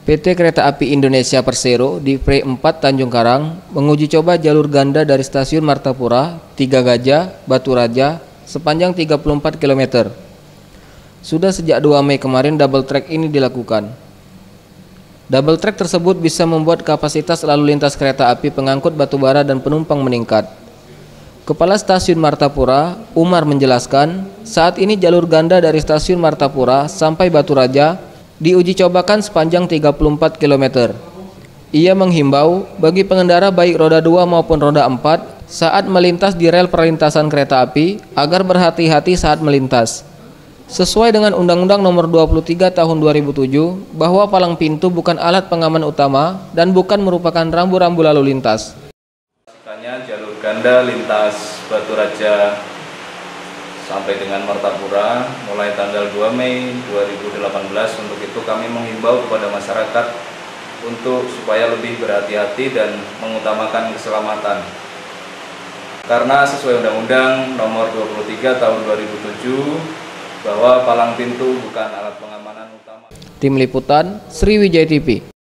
PT Kereta Api Indonesia Persero di Pre 4 Tanjung Karang menguji coba jalur ganda dari stasiun Martapura, Tiga Gajah, Batu Raja sepanjang 34 km. Sudah sejak 2 Mei kemarin double track ini dilakukan. Double track tersebut bisa membuat kapasitas lalu lintas kereta api pengangkut batubara dan penumpang meningkat. Kepala Stasiun Martapura, Umar menjelaskan, saat ini jalur ganda dari Stasiun Martapura sampai Batu Raja diuji cobakan sepanjang 34 km. Ia menghimbau bagi pengendara baik roda 2 maupun roda 4 saat melintas di rel perlintasan kereta api agar berhati-hati saat melintas. Sesuai dengan Undang-Undang Nomor 23 Tahun 2007 bahwa palang pintu bukan alat pengaman utama dan bukan merupakan rambu-rambu lalu lintas. Jalur ganda lintas Batu Raja sampai dengan Martapura mulai tanggal 2 Mei 2018. Untuk itu kami menghimbau kepada masyarakat untuk supaya lebih berhati-hati dan mengutamakan keselamatan. Karena sesuai Undang-Undang Nomor 23 Tahun 2007 bahwa palang pintu bukan alat pengamanan utama. Tim Liputan, Sriwijaya TV.